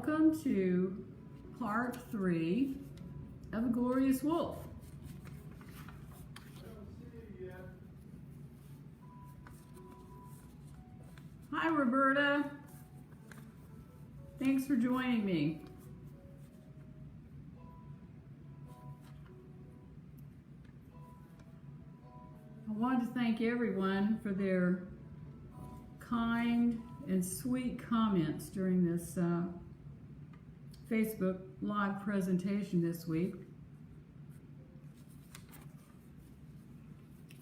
welcome to part 3 of A Glorious Wolf. Hi Roberta, thanks for joining me. I want to thank everyone for their kind and sweet comments during this Facebook live presentation this week.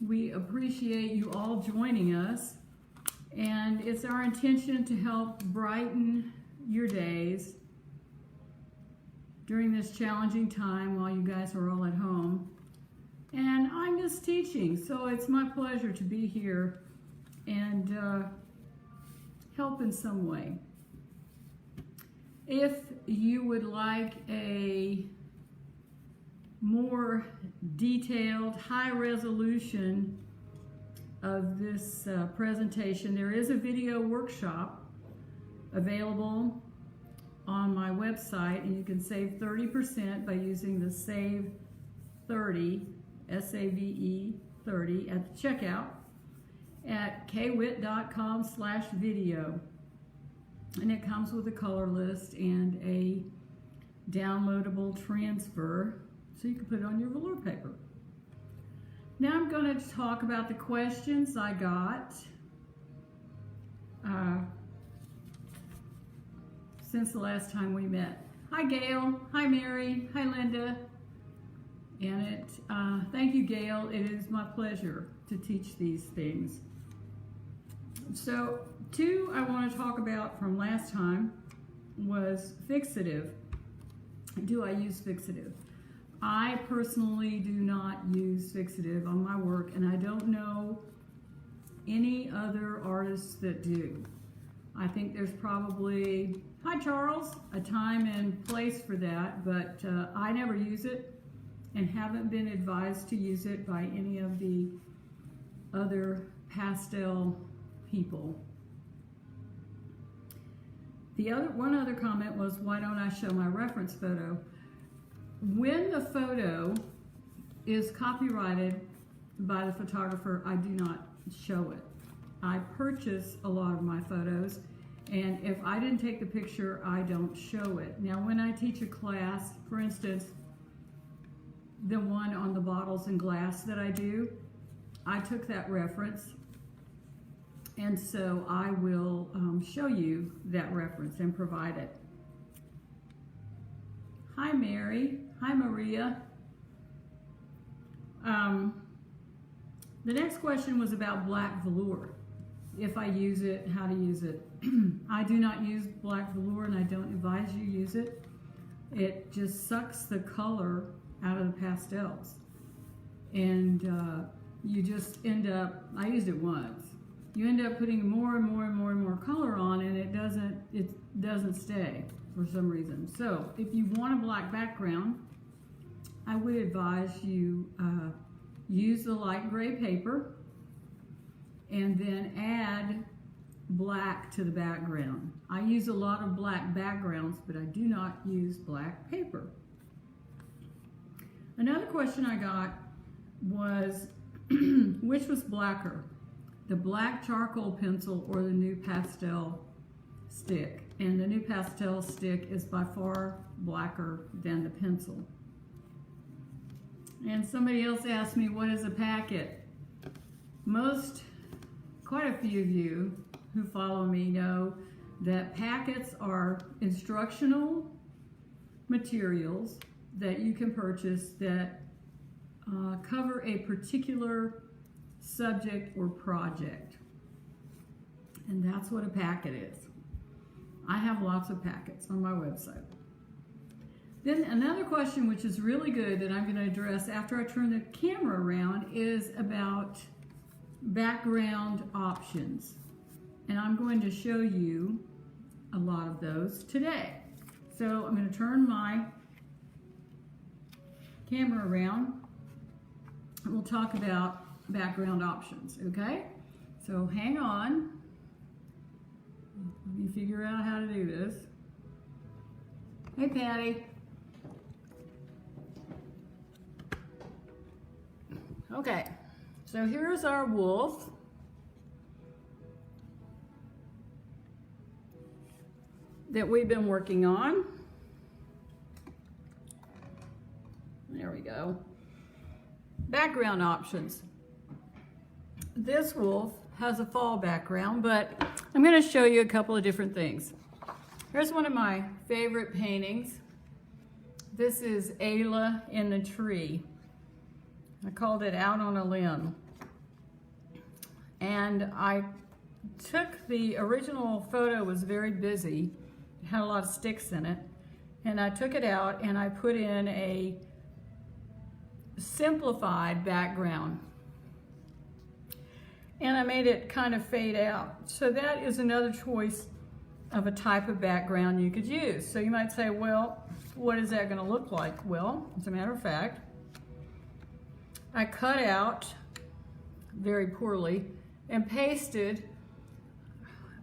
We appreciate you all joining us, and it's our intention to help brighten your days during this challenging time while you guys are all at home. And I'm just teaching, so it's my pleasure to be here and help in some way. If you would like a more detailed, high resolution of this presentation, there is a video workshop available on my website, and you can save 30% by using the Save 30, S-A-V-E 30 at the checkout at kwit.com/video, and it comes with a color list and a downloadable transfer so you can put it on your velour paper. Now I'm going to talk about the questions I got since the last time we met. Hi Gail, hi Mary, hi Linda, and thank you Gail, it is my pleasure to teach these things. So, 2 I want to talk about from last time was fixative. Do I use fixative? I personally do not use fixative on my work, and I don't know any other artists that do. I think there's probably, hi Charles, a time and place for that, but I never use it and haven't been advised to use it by any of the other pastel people. One other comment was, why don't I show my reference photo? When the photo is copyrighted by the photographer, I do not show it. I purchase a lot of my photos, and if I didn't take the picture, I don't show it. Now, when I teach a class, for instance, the one on the bottles and glass that I do, I took that reference, and so I will show you that reference and provide it. Hi Mary, hi Maria. The next question was about black velour. If I use it, how to use it. I do not use black velour, and I don't advise you use it. It just sucks the color out of the pastels, and you just end up, I used it once, you end up putting more and more and more and more color on, and it doesn't stay for some reason. So if you want a black background, I would advise you use the light gray paper and then add black to the background. I use a lot of black backgrounds, but I do not use black paper. Another question I got was, which was blacker, the black charcoal pencil or the new pastel stick? And the new pastel stick is by far blacker than the pencil. And somebody else asked me, what is a packet? Quite a few of you who follow me know that packets are instructional materials that you can purchase that cover a particular subject or project. And that's what a packet is. I have lots of packets on my website. Then another question, which is really good, that I'm going to address after I turn the camera around, is about background options. And I'm going to show you a lot of those today. So I'm going to turn my camera around, and we'll talk about background options, okay? So hang on. Let me figure out how to do this. Hey, Patty. Okay, so here's our wolf. That we've been working on. There we go. Background options. This wolf has a fall background, but I'm going to show you a couple of different things. Here's one of my favorite paintings. This is Ayla in the tree. I called it Out on a Limb. And I took the original photo, was very busy. It had a lot of sticks in it. And I took it out and I put in a simplified background. And I made it kind of fade out. So that is another choice of a type of background you could use. So you might say, well, what is that going to look like? Well, as a matter of fact, I cut out very poorly and pasted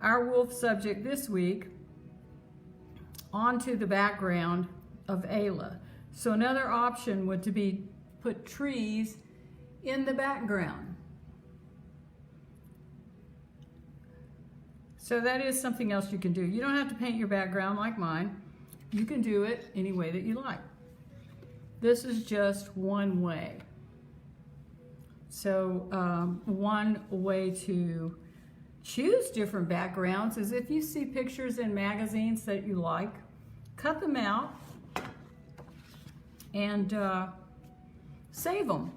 our wolf subject this week onto the background of Ayla. So another option would to be put trees in the background. So that is something else you can do. You don't have to paint your background like mine. You can do it any way that you like. This is just one way. So one way to choose different backgrounds is if you see pictures in magazines that you like, cut them out and save them.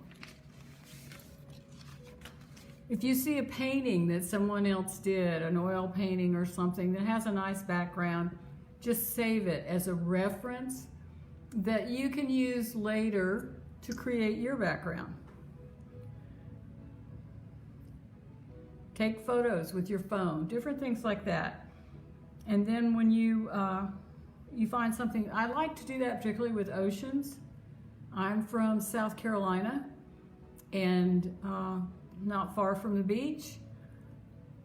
If you see a painting that someone else did, an oil painting or something that has a nice background, just save it as a reference that you can use later to create your background. Take photos with your phone, different things like that. And then when you find something, I like to do that particularly with oceans. I'm from South Carolina and not far from the beach.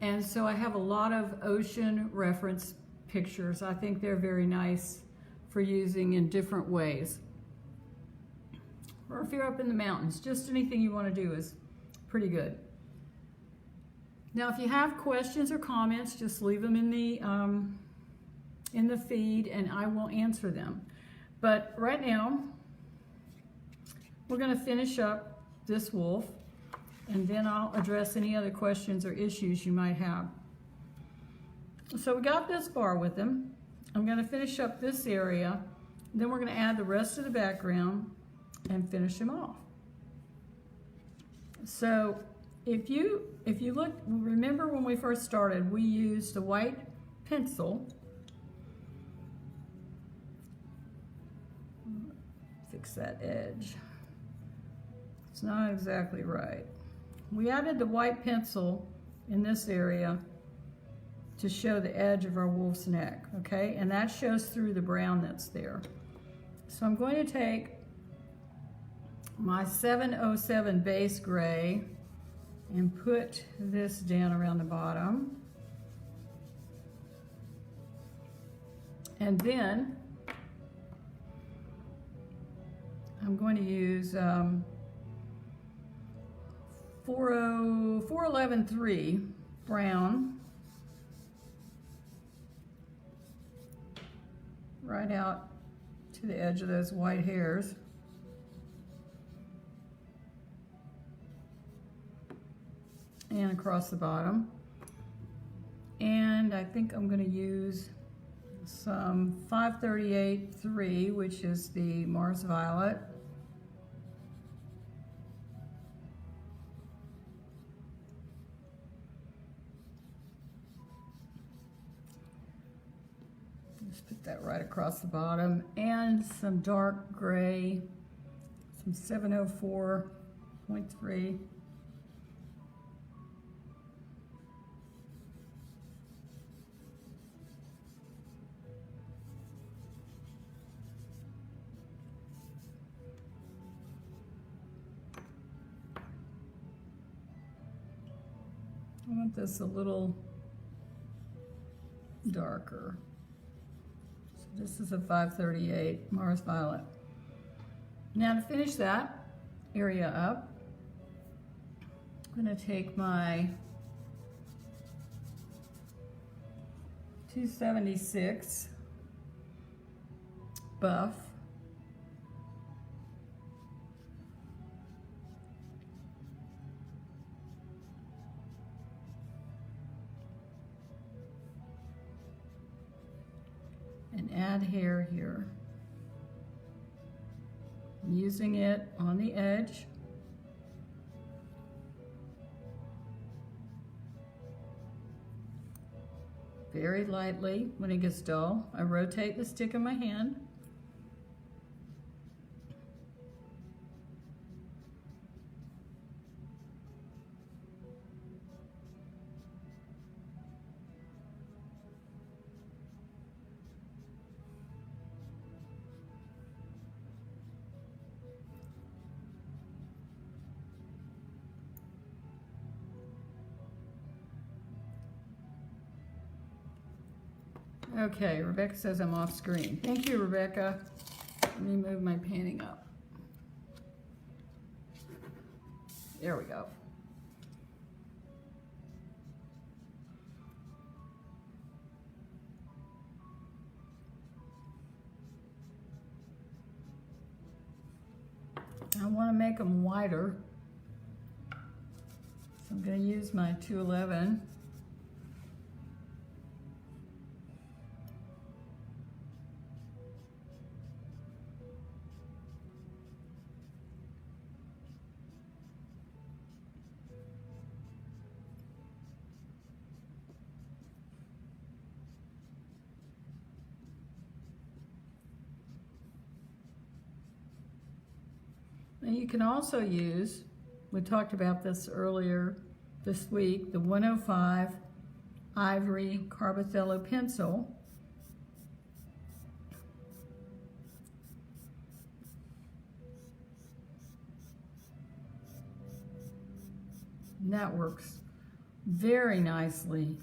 And so I have a lot of ocean reference pictures. I think they're very nice for using in different ways. Or if you're up in the mountains, just anything you want to do is pretty good. Now, if you have questions or comments, just leave them in the feed and I will answer them. But right now, we're going to finish up this wolf and then I'll address any other questions or issues you might have. So we got this far with him. I'm going to finish up this area, then we're going to add the rest of the background and finish him off. So if you look, remember when we first started, we used a white pencil. Fix that edge. It's not exactly right. We added the white pencil in this area to show the edge of our wolf's neck, okay? And that shows through the brown that's there. So I'm going to take my 707 base gray and put this down around the bottom. And then I'm going to use 4113 brown right out to the edge of those white hairs. And across the bottom. And I think I'm going to use some 538-3, which is the Mars Violet. Just put that right across the bottom. And some dark gray, some 704.3. I want this a little darker. So This is a 538 Mars Violet. Now to finish that area up, I'm going to take my 276 buff, and add hair here. I'm using it on the edge. Very lightly. When it gets dull, I rotate the stick in my hand. Okay, Rebecca says I'm off screen. Thank you, Rebecca. Let me move my painting up. There we go. I want to make them wider, so I'm going to use my 211. And you can also use, we talked about this earlier this week, the 105 Ivory Carbothello pencil. And that works very nicely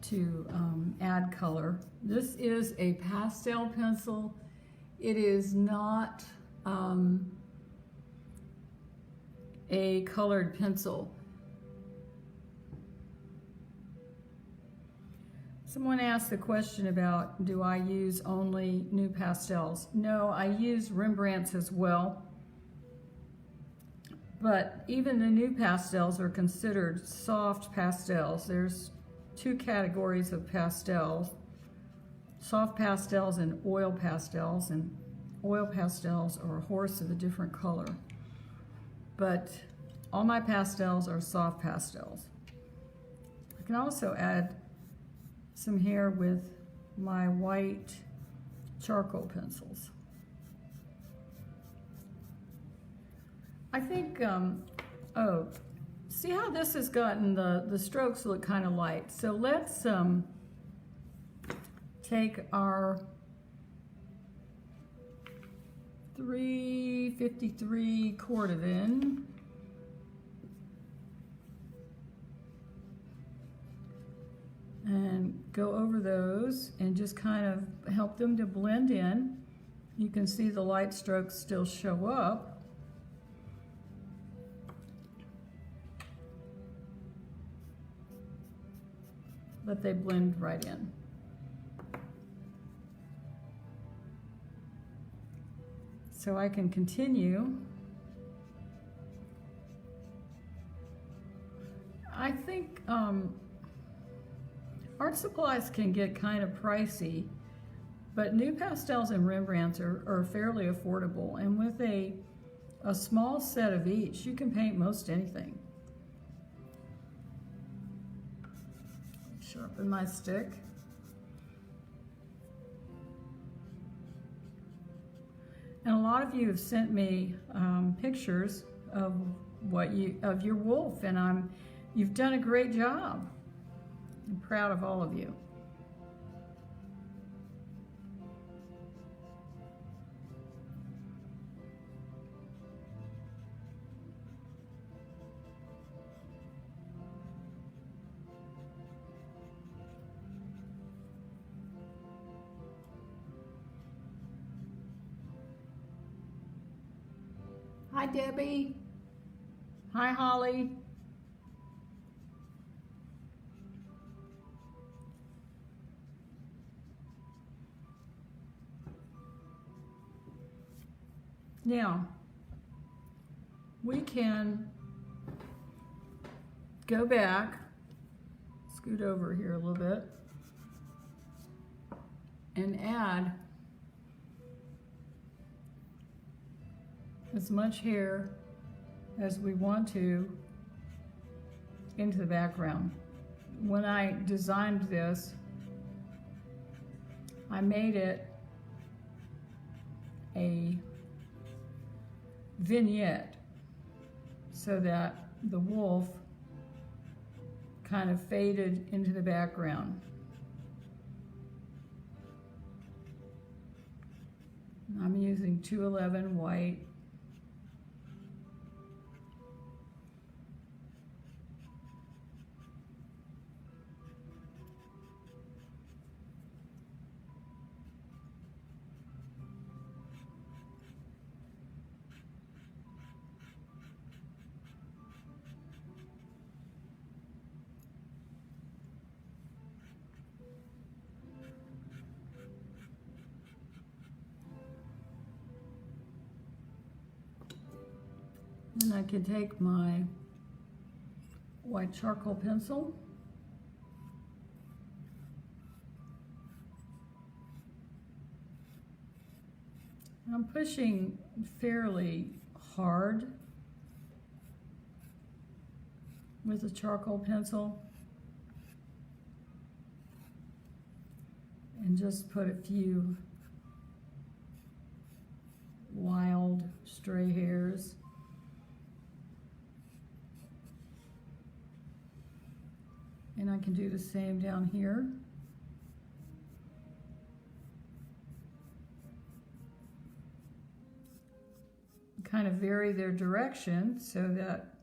to add color. This is a pastel pencil. It is not a colored pencil. Someone asked the question about, do I use only new pastels? No, I use Rembrandts as well. But even the new pastels are considered soft pastels. There's two categories of pastels: soft pastels and oil pastels. And oil pastels are a horse of a different color. But all my pastels are soft pastels. I can also add some hair with my white charcoal pencils. I think, oh, see how this has gotten the strokes look kind of light. So let's take our 353 cordovan and go over those and just kind of help them to blend in. You can see the light strokes still show up. But they blend right in. So I can continue. I think art supplies can get kind of pricey, but new pastels and Rembrandts are fairly affordable. And with a small set of each, you can paint most anything. Sharpen my stick. And a lot of you have sent me pictures of your wolf, and you've done a great job. I'm proud of all of you. Hi, Debbie. Hi, Holly. Now, we can go back, scoot over here a little bit, and add as much hair as we want to into the background. When I designed this, I made it a vignette so that the wolf kind of faded into the background. I'm using 211 white. And I can take my white charcoal pencil and I'm pushing fairly hard with the charcoal pencil and just put a few wild stray hairs. And I can do the same down here. Kind of vary their direction so that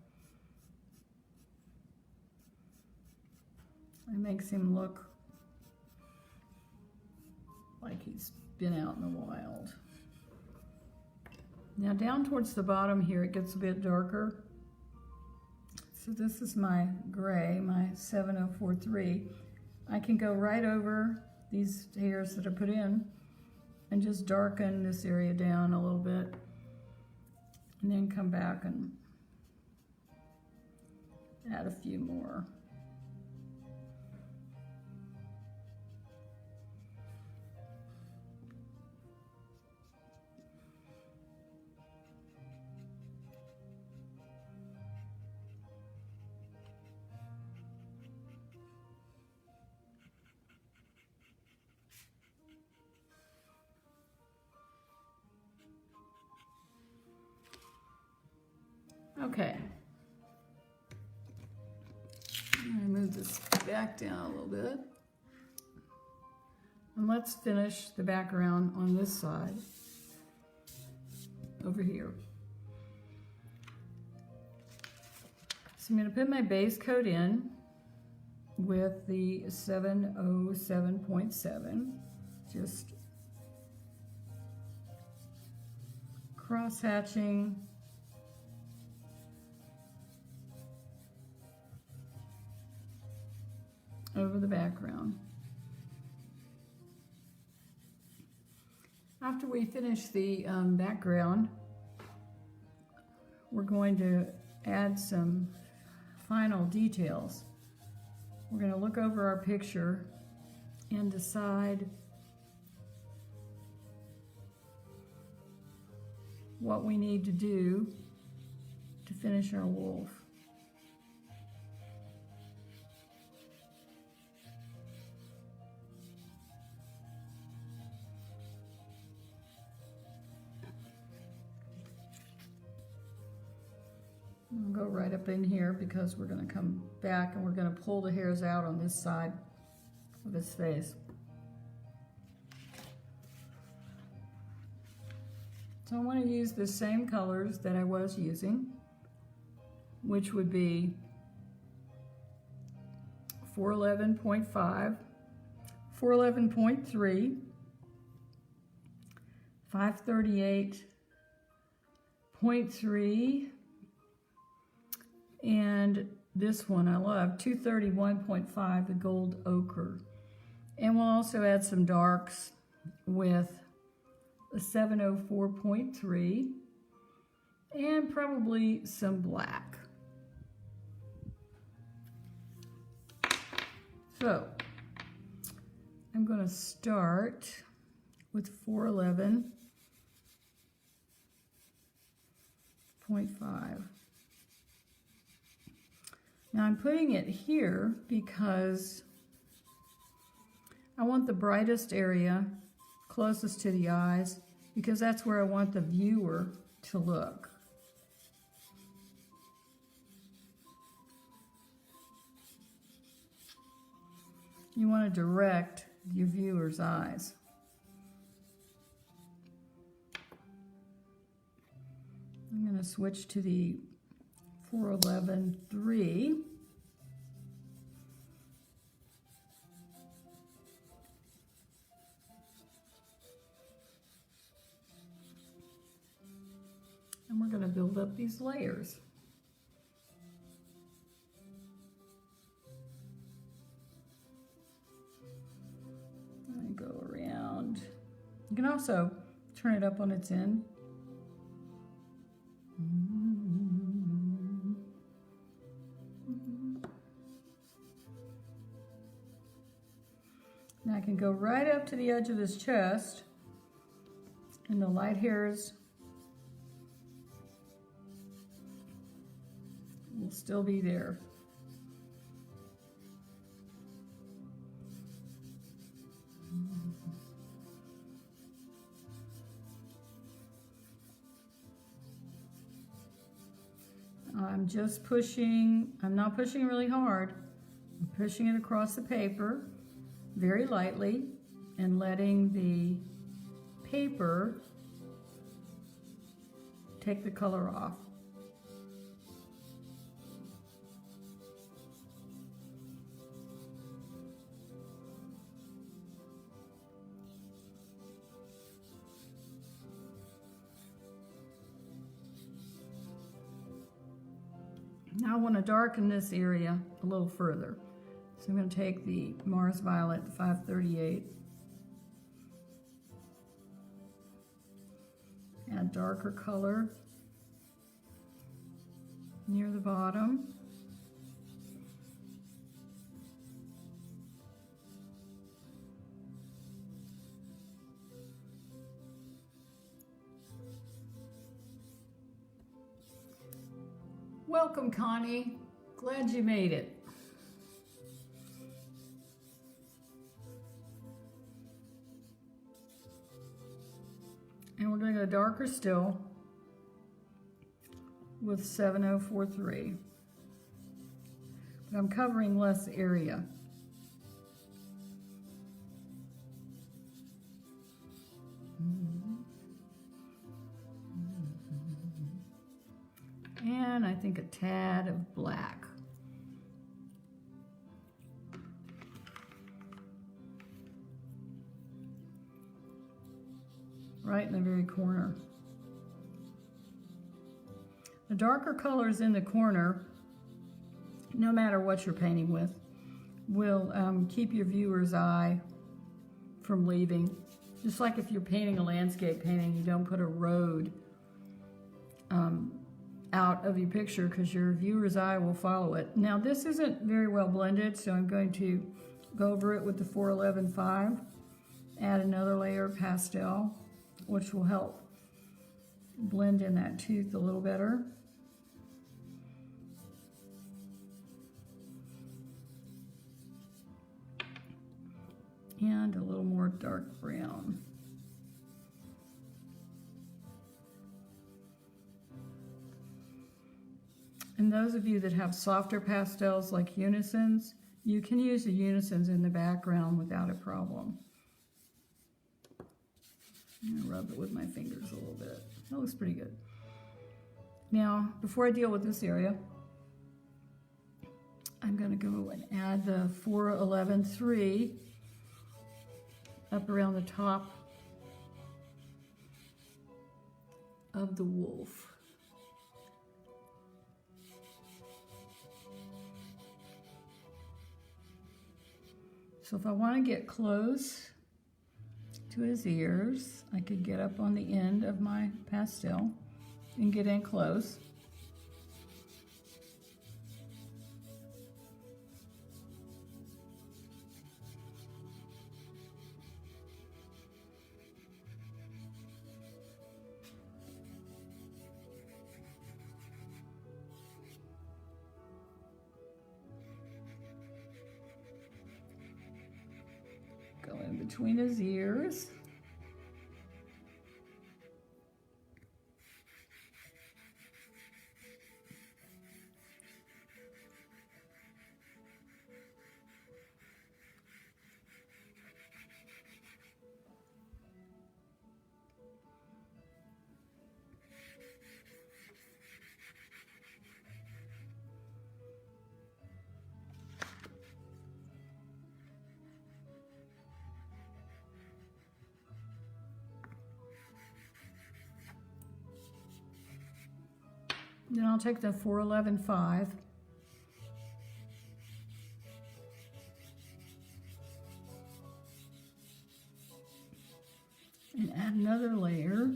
it makes him look like he's been out in the wild. Now down towards the bottom here, it gets a bit darker. So this is my gray, my 7043. I can go right over these hairs that I put in and just darken this area down a little bit and then come back and add a few more. Okay, I'm going to move this back down a little bit. And let's finish the background on this side, over here. So I'm going to put my base coat in with the 707.7, just cross-hatching over the background. After we finish the background, we're going to add some final details. We're going to look over our picture and decide what we need to do to finish our wolf. I'll go right up in here because we're going to come back and we're going to pull the hairs out on this side of his face. So I want to use the same colors that I was using, which would be 411.5, 411.3, 538, 0.3, and this one I love, 231.5, the gold ochre. And we'll also add some darks with a 704.3 and probably some black. So I'm going to start with 411.5. Now I'm putting it here because I want the brightest area closest to the eyes, because that's where I want the viewer to look. You want to direct your viewer's eyes. I'm going to switch to the 411.3. And we're going to build up these layers. And go around. You can also turn it up on its end. Now I can go right up to the edge of this chest, and the light hairs will still be there. I'm just pushing, I'm not pushing really hard. I'm pushing it across the paper very lightly and letting the paper take the color off. Now I want to darken this area a little further. So I'm going to take the Mars Violet 538, add darker color near the bottom. Welcome, Connie. Glad you made it. And we're going to go darker still with 7043. But I'm covering less area. And I think a tad of black. Right in the very corner. The darker colors in the corner, no matter what you're painting with, will keep your viewer's eye from leaving. Just like if you're painting a landscape painting, you don't put a road out of your picture because your viewer's eye will follow it. Now this isn't very well blended, so I'm going to go over it with the 411.5, add another layer of pastel, which will help blend in that tooth a little better. And a little more dark brown. And those of you that have softer pastels like unisons, you can use the unisons in the background without a problem. I'm gonna rub it with my fingers a little bit. That looks pretty good. Now, before I deal with this area, I'm gonna go and add the 411.3 up around the top of the wolf. So if I want to get close to his ears, I could get up on the end of my pastel and get in close. Go in between his ears. Then I'll take the 411.5 and add another layer.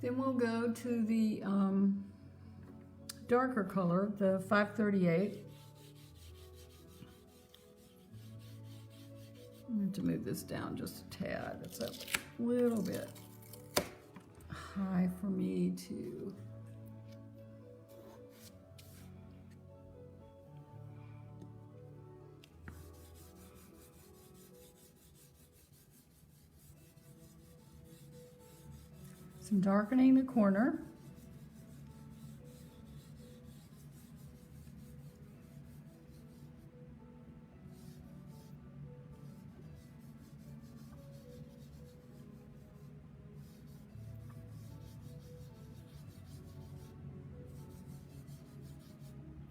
Then we'll go to the darker color, the 538. I'm going to move this down just a tad. It's a little bit high for me to... Some darkening the corner.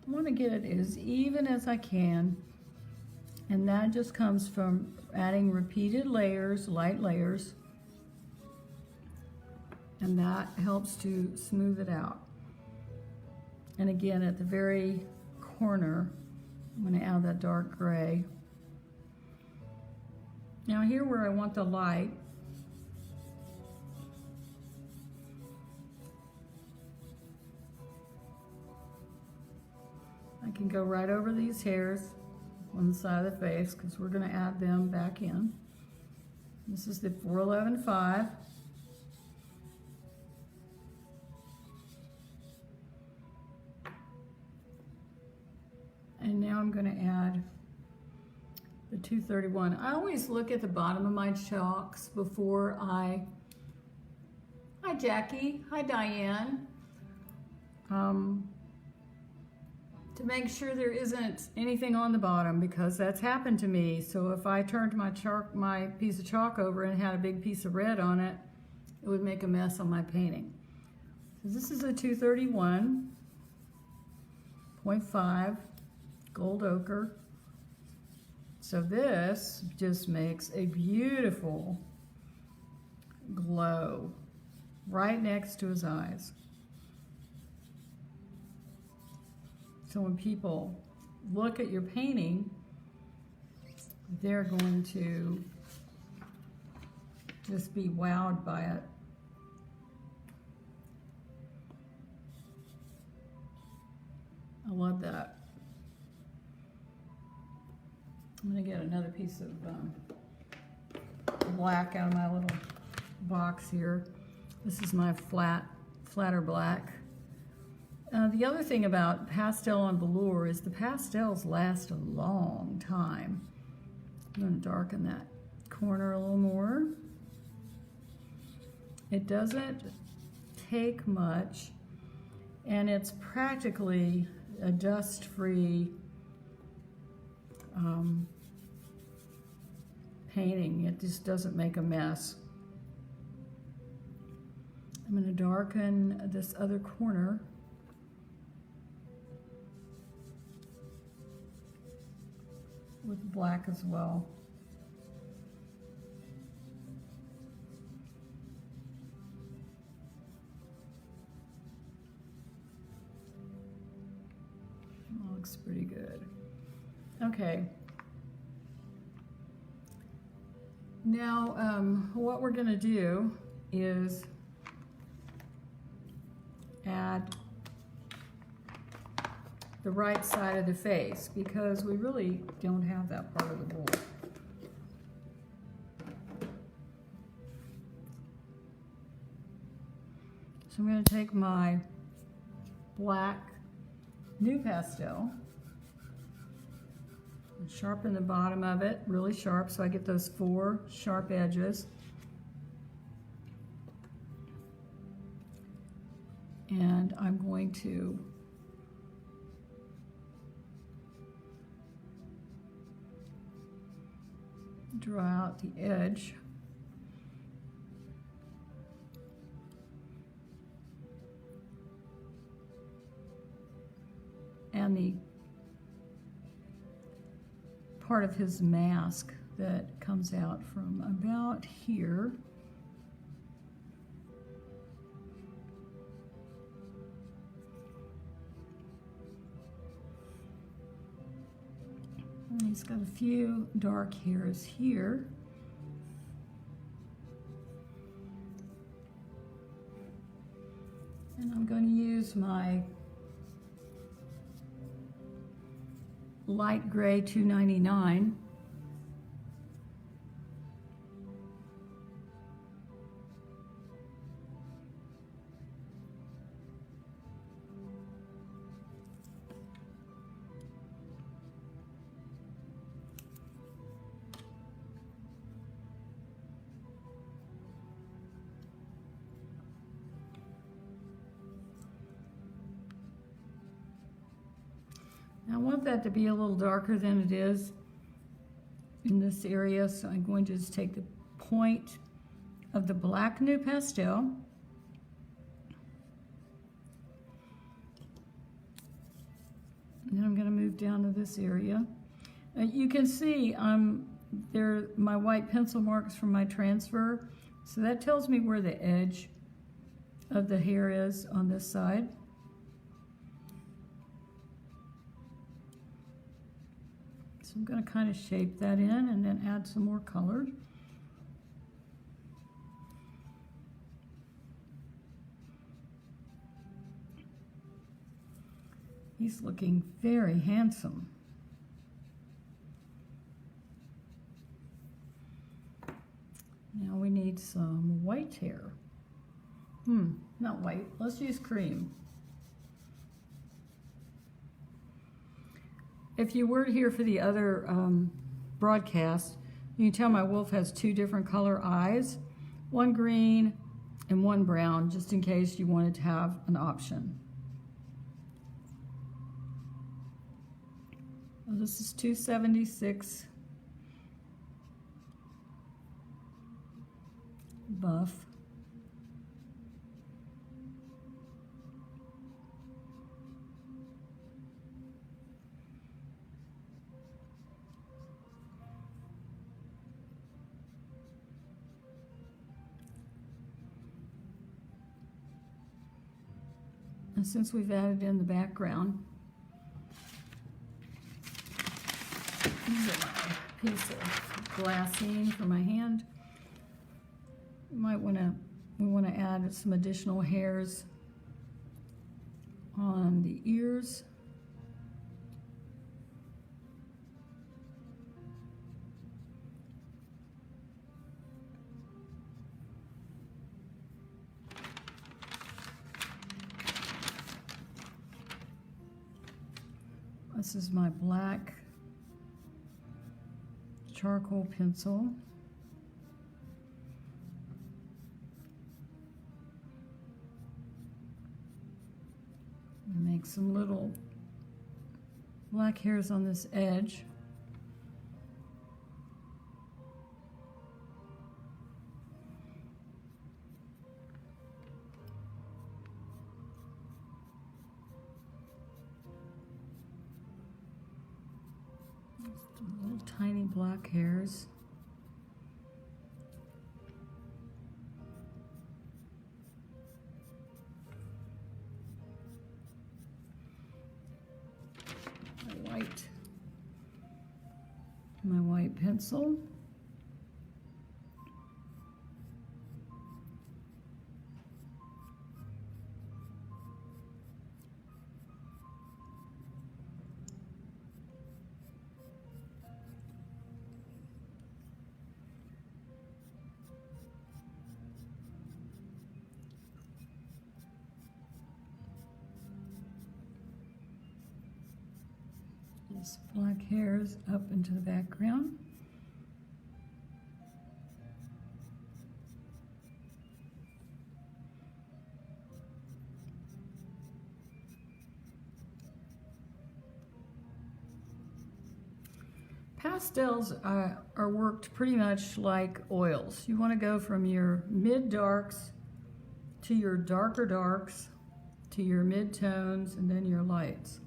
I want to get it as even as I can, and that just comes from adding repeated layers, light layers, and that helps to smooth it out. And again, at the very corner, I'm going to add that dark gray. Now here where I want the light, I can go right over these hairs on the side of the face because we're going to add them back in. This is the 411.5. And now I'm going to add the 231. I always look at the bottom of my chalks before I... Hi Jackie, hi Diane. To make sure there isn't anything on the bottom, because that's happened to me. So if I turned my piece of chalk over and had a big piece of red on it, it would make a mess on my painting. So this is a 231.5 gold ochre. So this just makes a beautiful glow right next to his eyes. So when people look at your painting, they're going to just be wowed by it. I love that. I'm going to get another piece of black out of my little box here. This is my flatter black. The other thing about pastel on velour is the pastels last a long time. I'm going to darken that corner a little more. It doesn't take much, and it's practically a dust-free painting. It just doesn't make a mess. I'm going to darken this other corner. With black as well. Looks pretty good. Okay. Now, what we're going to do is add the right side of the face, because we really don't have that part of the bowl. So I'm going to take my black new pastel and sharpen the bottom of it really sharp so I get those 4 sharp edges. And I'm going to draw out the edge. And the part of his mask that comes out from about here. And he's got a few dark hairs here. And I'm going to use my light gray 299. I want that to be a little darker than it is in this area, so I'm going to just take the point of the black new pastel and then I'm going to move down to this area. You can see there my white pencil marks from my transfer, so that tells me where the edge of the hair is on this side. So I'm going to kind of shape that in and then add some more color. He's looking very handsome. Now we need some white hair. Not white. Let's use cream. If you were here for the other broadcast, you can tell my wolf has 2 different color eyes, one green and one brown, just in case you wanted to have an option. Well, this is 276 buff. And since we've added in the background, use a piece of glassine for my hand. We want to add some additional hairs on the ears. This is my black charcoal pencil. Make some little black hairs on this edge. Little tiny black hairs. My white pencil. These black hairs up into the background. Pastels are worked pretty much like oils. You want to go from your mid-darks to your darker darks to your mid-tones and then your lights.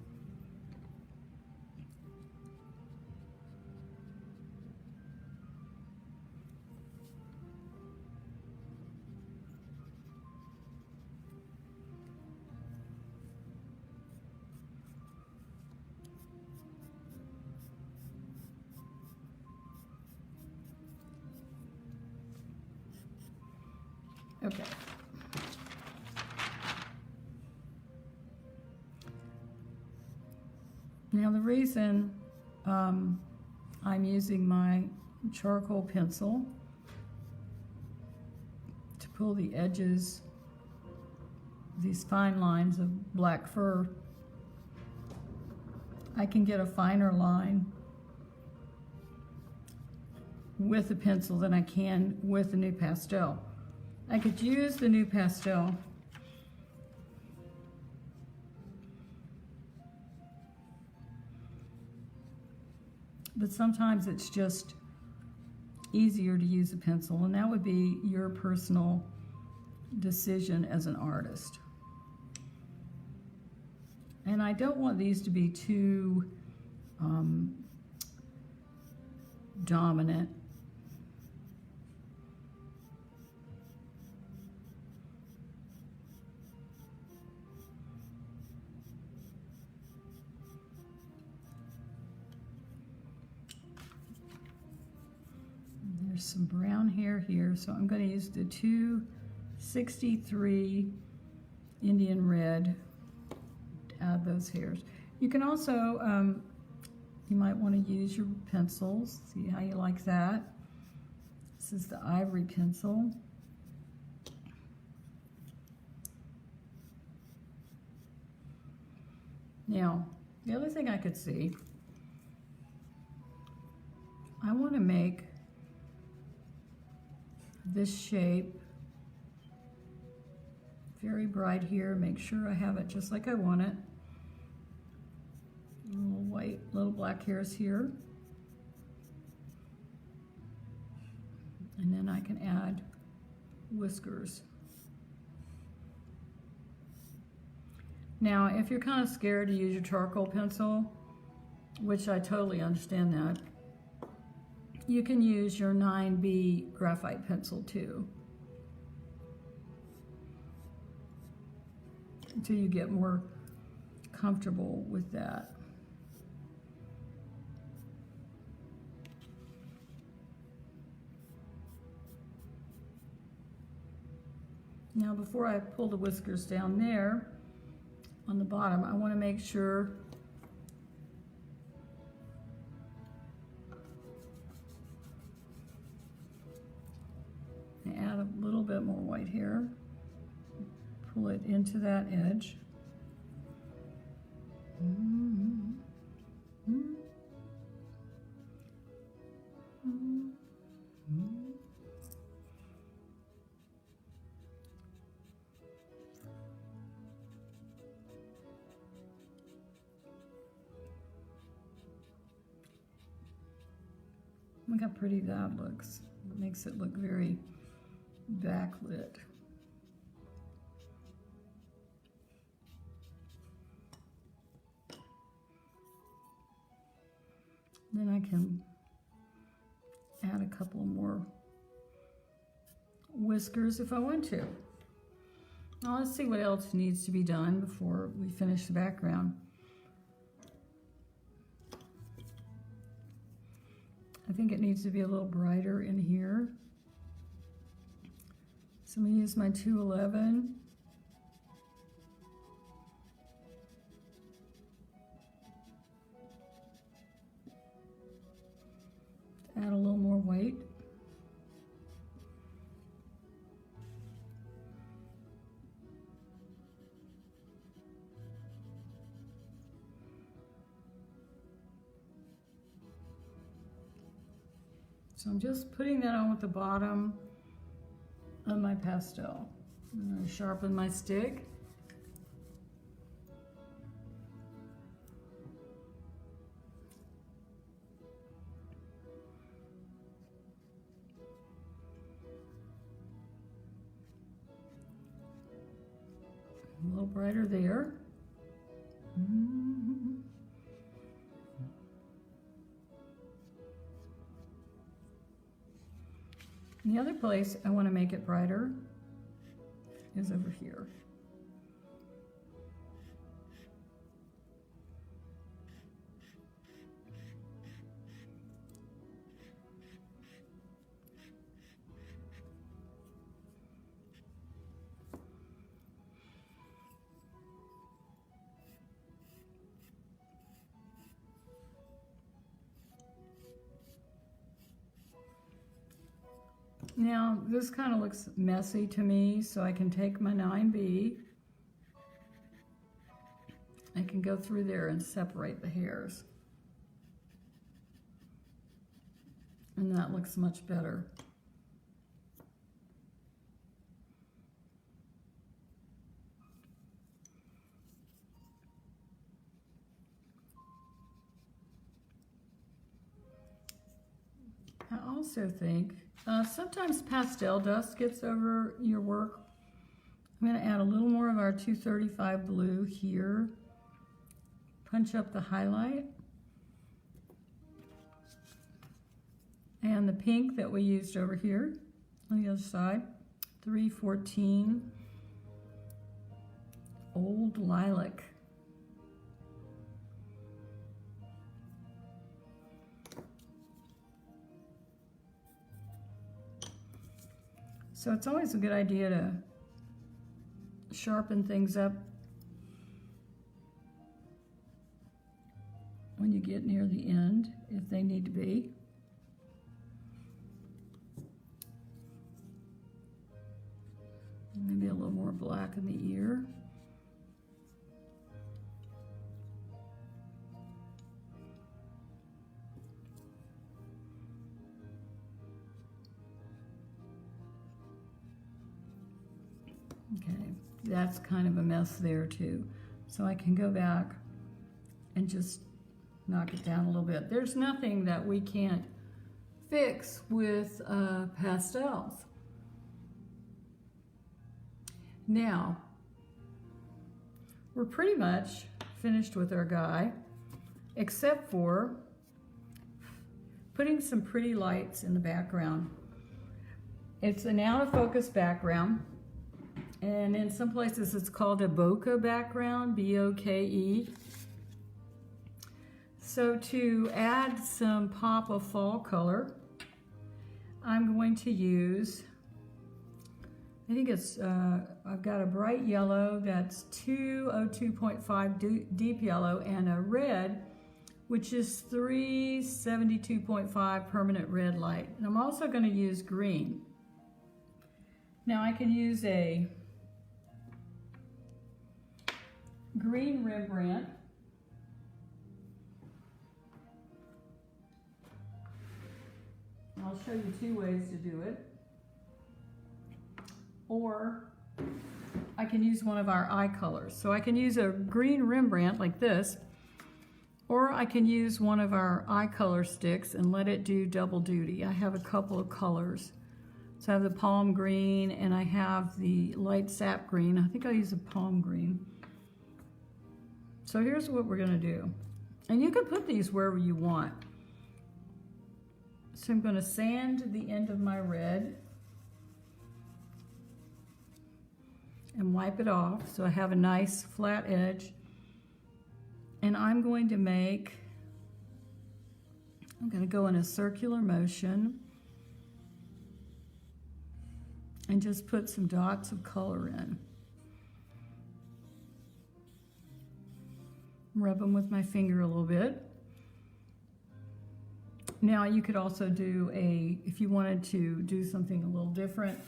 Okay. Now the reason I'm using my charcoal pencil to pull the edges, these fine lines of black fur, I can get a finer line with a pencil than I can with the new pastel. I could use the new pastel but sometimes it's just easier to use a pencil, and that would be your personal decision as an artist. And I don't want these to be too dominant. There's some brown hair here, so I'm going to use the 263 Indian Red to add those hairs. You can also, you might want to use your pencils. See how you like that. This is the ivory pencil. Now, the other thing I could see, I want to make this shape very bright here. Make sure I have it just like I want it. Little white, little black hairs here. And then I can add whiskers. Now, if you're kind of scared to use your charcoal pencil, which I totally understand that, you can use your 9B graphite pencil too, until you get more comfortable with that. Now, before I pull the whiskers down there on the bottom, I want to make sure I add a little bit more white hair, pull it into that edge. Look how pretty that looks. It makes it look very backlit. Then I can add a couple more whiskers if I want to. Now let's see what else needs to be done before we finish the background. I think it needs to be a little brighter in here. So I'm going to use my 211. Add a little more white. So I'm just putting that on with the bottom of my pastel. I'm going to sharpen my stick. A little brighter there. The other place I want to make it brighter is over here. Now, this kind of looks messy to me, so I can take my 9B. I can go through there and separate the hairs. And that looks much better. I also think sometimes pastel dust gets over your work. I'm going to add a little more of our 235 blue here. Punch up the highlight. And the pink that we used over here on the other side. 314 Old Lilac. So it's always a good idea to sharpen things up when you get near the end, if they need to be. Maybe a little more black in the ear. Okay, that's kind of a mess there too. So I can go back and just knock it down a little bit. There's nothing that we can't fix with pastels. Now, we're pretty much finished with our guy, except for putting some pretty lights in the background. It's an out of focus background. And in some places it's called a bokeh background, B-O-K-E. So to add some pop of fall color, I'm going to use, I think it's, I've got a bright yellow that's 202.5 deep yellow and a red, which is 372.5 permanent red light. And I'm also going to use green. Now I can use a green Rembrandt. I'll show you two ways to do it. Or I can use one of our eye colors. So I can use a green Rembrandt like this, or I can use one of our eye color sticks and let it do double duty. I have a couple of colors. So I have the palm green and I have the light sap green. I think I'll use a palm green. So here's what we're going to do. And you can put these wherever you want. So I'm going to sand the end of my red and wipe it off so I have a nice flat edge. And I'm going to go in a circular motion and just put some dots of color in. Rub them with my finger a little bit. Now you could also do if you wanted to do something a little different,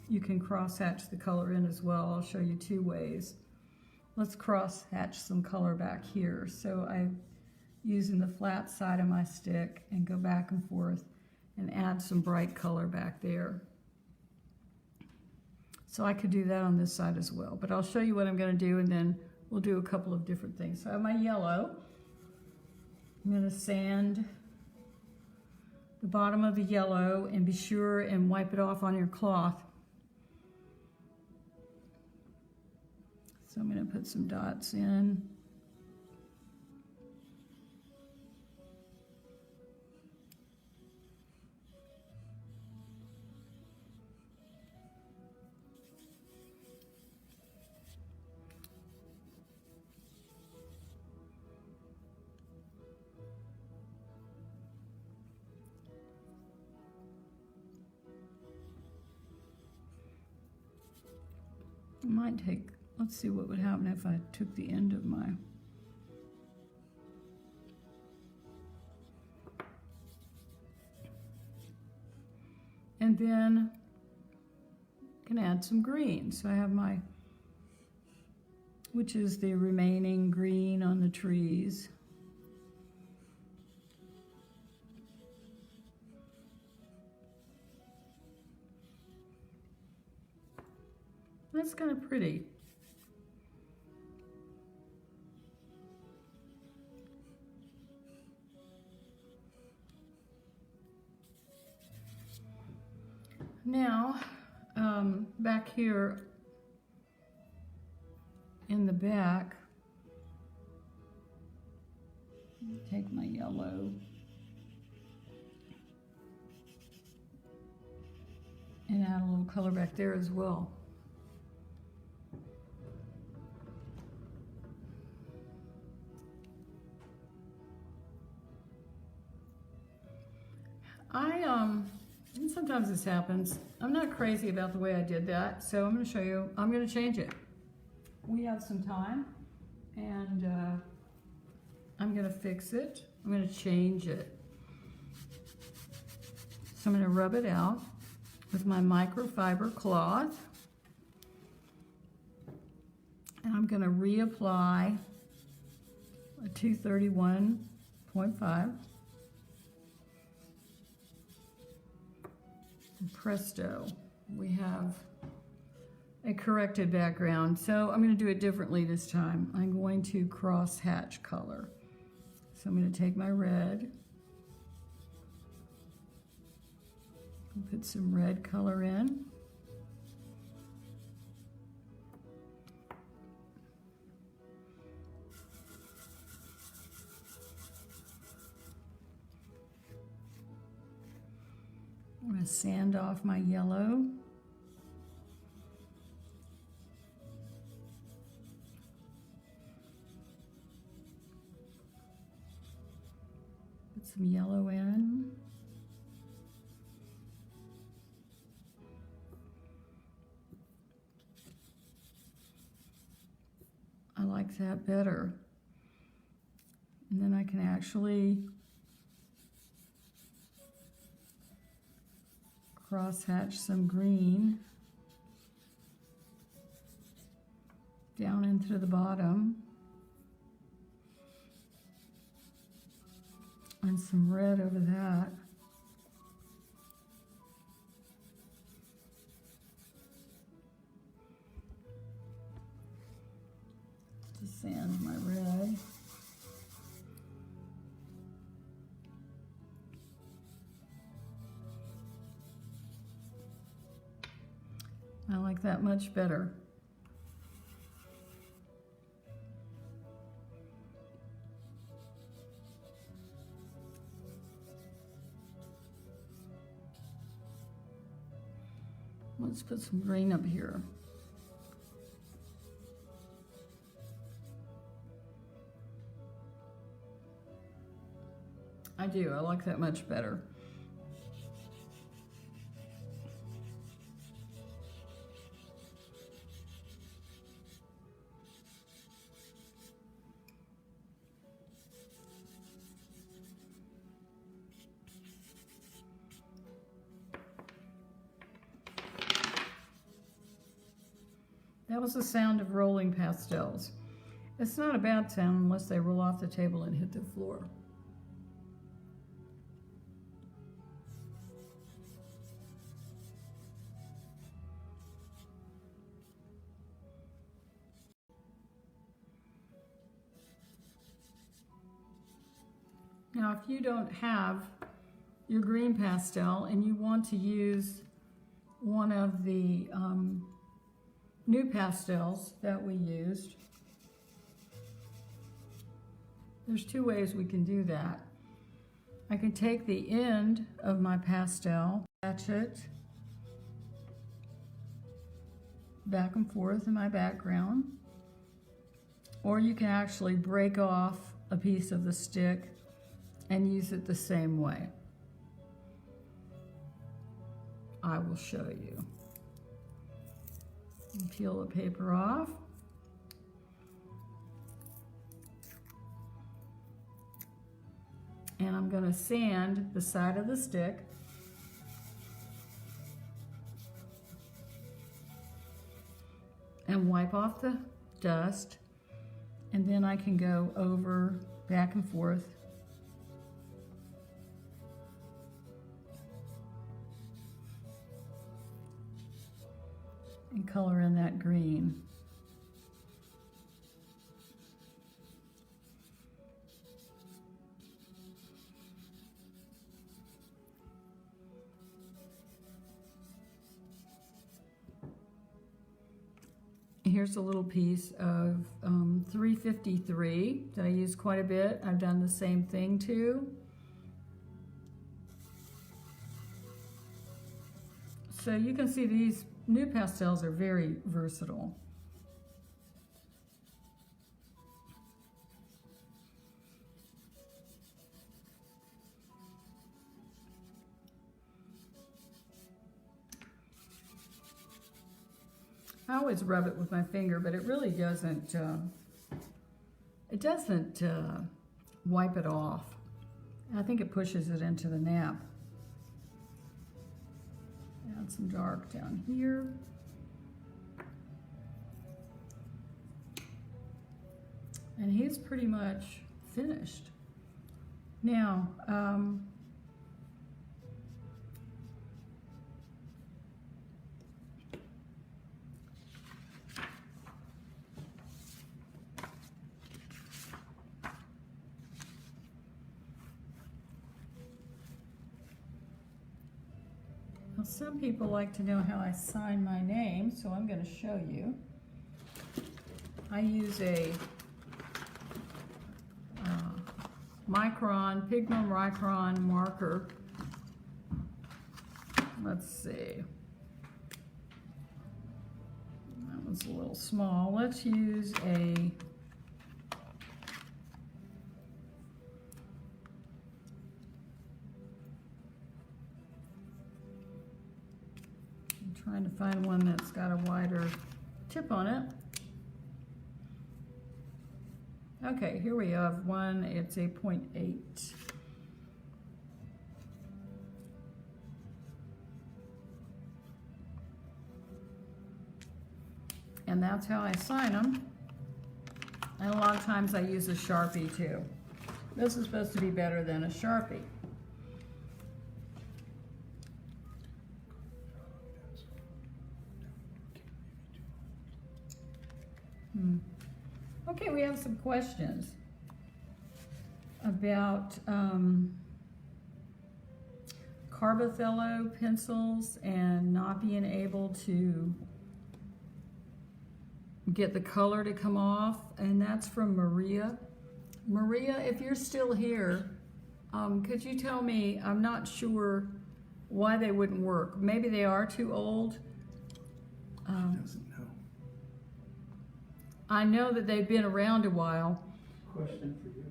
you can cross hatch the color in as well. I'll show you two ways. Let's cross hatch some color back here. So I'm using the flat side of my stick and go back and forth and add some bright color back there. So I could do that on this side as well, but I'll show you what I'm going to do and then we'll do a couple of different things. So I have my yellow. I'm going to sand the bottom of the yellow and be sure and wipe it off on your cloth. So I'm going to put some dots in. It might take, let's see what would happen if I took the end of my, and then I can add some green. So I have my, which is the remaining green on the trees. That's kind of pretty. Now, back here in the back, take my yellow and add a little color back there as well. And sometimes this happens. I'm not crazy about the way I did that, so I'm going to show you. I'm going to change it. We have some time, and I'm going to fix it. I'm going to change it. So I'm going to rub it out with my microfiber cloth, and I'm going to reapply a 231.5. Presto, we have a corrected background. So I'm going to do it differently this time. I'm going to cross hatch color. So I'm going to take my red and put some red color in. I'm going to sand off my yellow. Put some yellow in. I like that better. And then I can actually cross hatch some green down into the bottom and some red over that. To sand my red. I like that much better. Let's put some green up here. I do, I like that much better. That was the sound of rolling pastels. It's not a bad sound unless they roll off the table and hit the floor. Now, if you don't have your green pastel and you want to use one of the new pastels that we used, there's two ways we can do that. I can take the end of my pastel, attach it back and forth in my background, or you can actually break off a piece of the stick and use it the same way. I will show you. Peel the paper off. And I'm going to sand the side of the stick. And wipe off the dust. And then I can go over, back and forth. And color in that green. Here's a little piece of 353 that I use quite a bit. I've done the same thing too. So you can see these new pastels are very versatile. I always rub it with my finger, but it really doesn't, wipe it off. I think it pushes it into the nap. Add some dark down here. And he's pretty much finished. Now, some people like to know how I sign my name, so I'm going to show you. I use a Pigma Micron marker. Let's see. That was a little small. Let's use a trying to find one that's got a wider tip on it. Okay, here we have one, it's a 0.8. And that's how I sign them. And a lot of times I use a Sharpie too. This is supposed to be better than a Sharpie. Okay, we have some questions about Carbothello pencils and not being able to get the color to come off, and that's from Maria. Maria, if you're still here, could you tell me, I'm not sure why they wouldn't work. Maybe they are too old, Doesn't know. I know that they've been around a while. Question for you.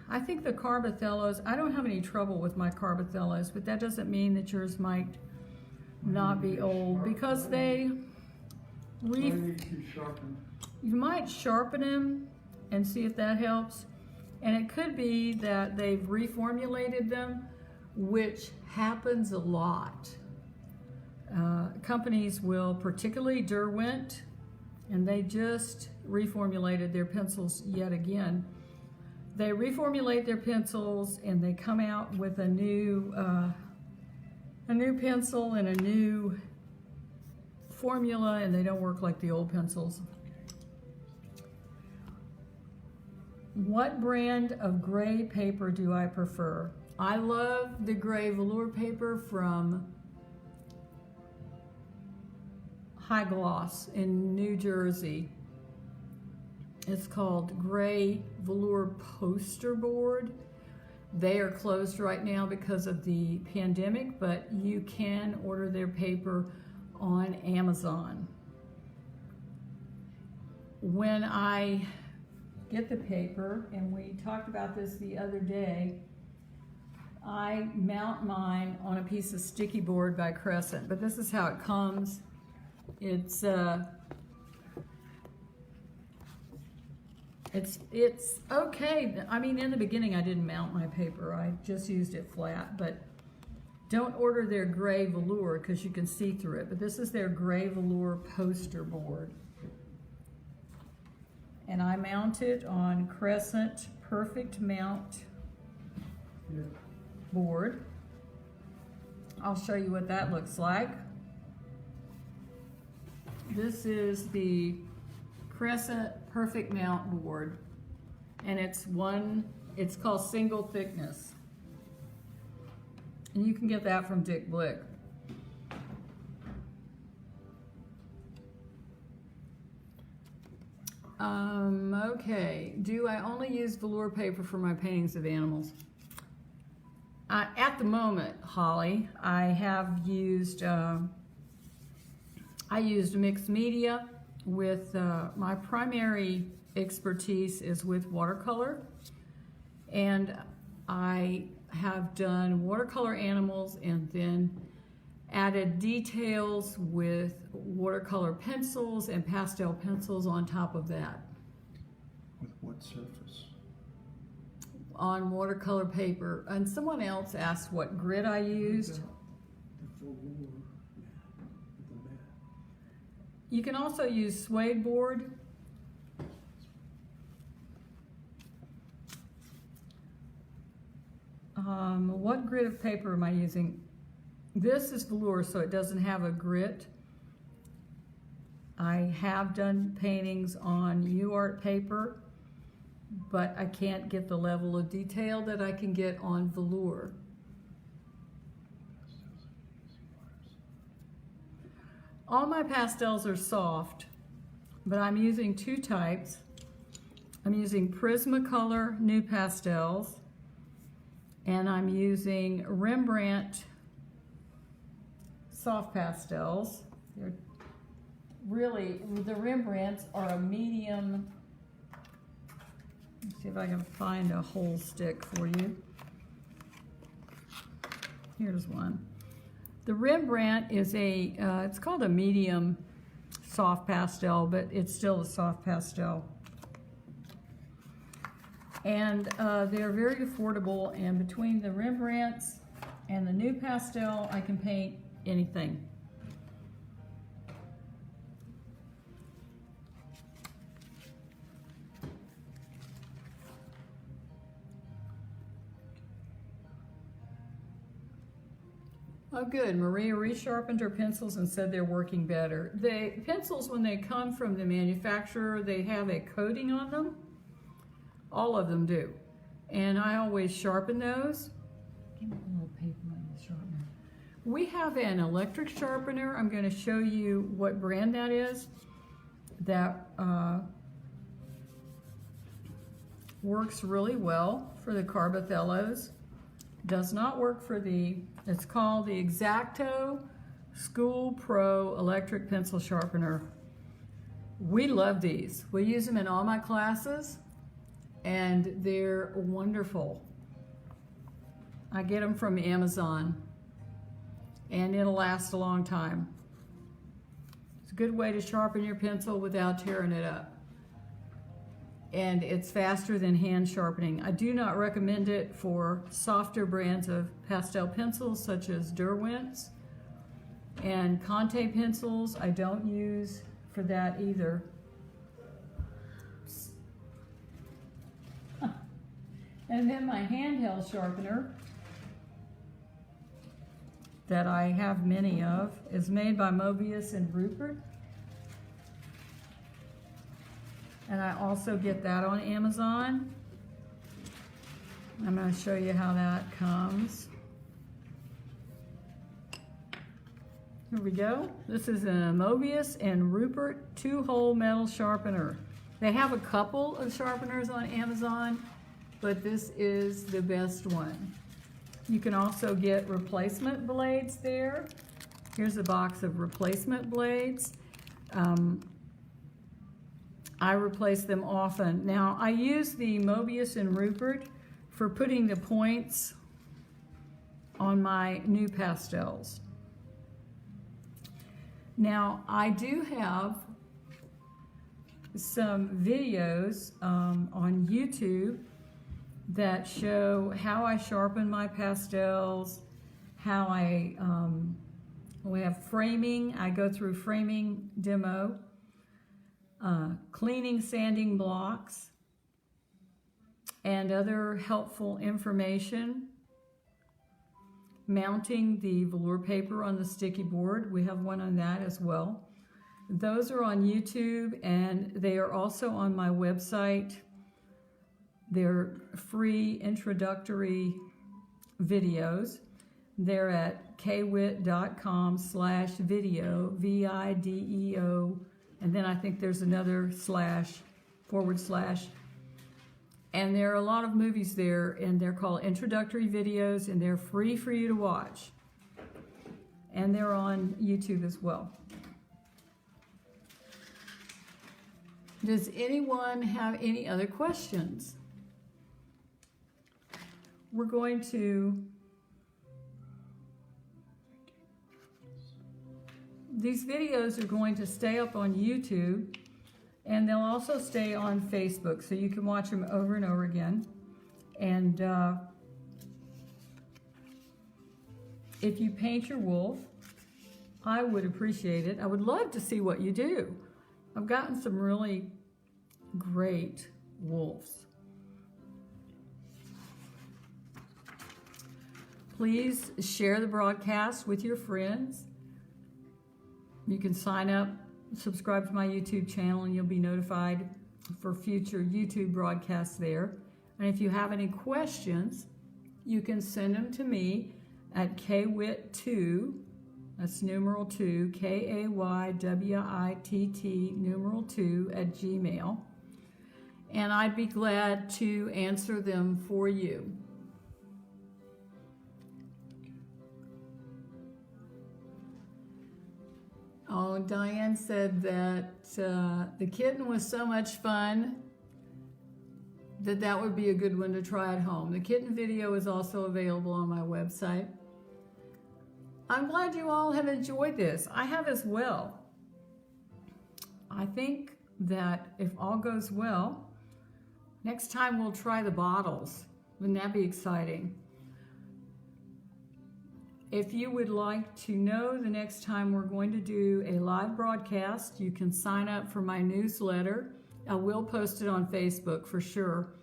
I think the Carbothellos, I don't have any trouble with my Carbothellos, but that doesn't mean that yours might not be old, because they, you might sharpen them and see if that helps. And it could be that they've reformulated them, which happens a lot. Companies will, particularly Derwent, and they just reformulated their pencils yet again. They reformulate their pencils and they come out with a new pencil and a new formula, and they don't work like the old pencils. What brand of gray paper do I prefer? I love the gray velour paper from High Gloss in New Jersey. It's called Gray Velour Poster Board. They are closed right now because of the pandemic, but you can order their paper on Amazon. When I get the paper, and we talked about this the other day, I mount mine on a piece of sticky board by Crescent, but this is how it comes. It's okay. I mean, in the beginning I didn't mount my paper, I just used it flat, but don't order their gray velour because you can see through it. But this is their gray velour poster board. And I mount it on Crescent Perfect Mount board. I'll show you what that looks like. This is the Crescent Perfect Mount board, and it's called single thickness, and you can get that from Dick Blick. Okay, do I only use velour paper for my paintings of animals? At the moment, Holly, I have used I used mixed media. With my primary expertise is with watercolor, and I have done watercolor animals and then added details with watercolor pencils and pastel pencils on top of that. With what surface? On watercolor paper. And someone else asked what grit I used. The velour with the mat. You can also use suede board. What grit of paper am I using? This is velour, so it doesn't have a grit. I have done paintings on UArt paper, but I can't get the level of detail that I can get on velour. All my pastels are soft, but I'm using two types. I'm using Prismacolor New Pastels, and I'm using Rembrandt Soft Pastels. They're really, the Rembrandts are a medium. Let's see if I can find a whole stick for you. Here's one. The Rembrandt is it's called a medium soft pastel, but it's still a soft pastel. And they're very affordable, and between the Rembrandts and the New Pastel, I can paint anything. Oh good, Maria resharpened her pencils and said they're working better. The pencils, when they come from the manufacturer, they have a coating on them. All of them do. And I always sharpen those. Give me a little paper on the sharpener. We have an electric sharpener. I'm going to show you what brand that is. That works really well for the Carbothellos. does not work for it's called the X-Acto School Pro Electric Pencil Sharpener. We love these. We use them in all my classes, and they're wonderful. I get them from Amazon, and it'll last a long time. It's a good way to sharpen your pencil without tearing it up. And it's faster than hand sharpening. I do not recommend it for softer brands of pastel pencils such as Derwent's, and Conte pencils I don't use for that either. And then my handheld sharpener that I have many of is made by Mobius and Rupert. And I also get that on Amazon. I'm going to show you how that comes. Here we go. This is a Mobius and Rupert 2-hole metal sharpener. They have a couple of sharpeners on Amazon, but this is the best one. You can also get replacement blades there. Here's a box of replacement blades. I replace them often. Now, I use the Mobius and Rupert for putting the points on my new pastels. Now, I do have some videos on YouTube that show how I sharpen my pastels, how we have framing. I go through framing demo. Cleaning sanding blocks, and other helpful information. Mounting the velour paper on the sticky board. We have one on that as well. Those are on YouTube, and they are also on my website. They're free introductory videos. They're at kwit.com/video, video. And then I think there's another / /. And there are a lot of movies there, and they're called introductory videos, and they're free for you to watch. And they're on YouTube as well. Does anyone have any other questions? We're going to... These videos are going to stay up on YouTube, and they'll also stay on Facebook, so you can watch them over and over again. And if you paint your wolf, I would appreciate it. I would love to see what you do. I've gotten some really great wolves. Please share the broadcast with your friends. You can sign up, subscribe to my YouTube channel, and you'll be notified for future YouTube broadcasts there. And if you have any questions, you can send them to me at kwit2, that's numeral 2, KAYWITT, numeral 2 at Gmail. And I'd be glad to answer them for you. Oh, Diane said that the kitten was so much fun that would be a good one to try at home. The kitten video is also available on my website. I'm glad you all have enjoyed this. I have as well. I think that if all goes well, next time we'll try the bottles. Wouldn't that be exciting? If you would like to know the next time we're going to do a live broadcast, you can sign up for my newsletter. I will post it on Facebook for sure.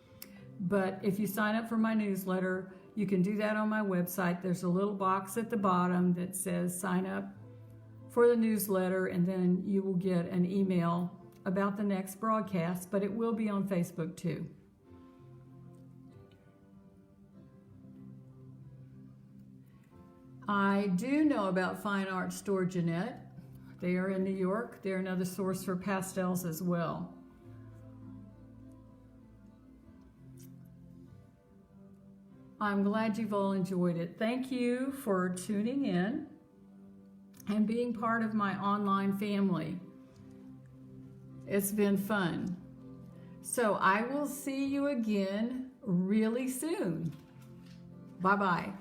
But if you sign up for my newsletter, you can do that on my website. There's a little box at the bottom that says sign up for the newsletter, and then you will get an email about the next broadcast, but it will be on Facebook too. I do know about Fine Art Store Jeanette. They are in New York. They're another source for pastels as well. I'm glad you've all enjoyed it. Thank you for tuning in and being part of my online family. It's been fun. So I will see you again really soon. Bye-bye.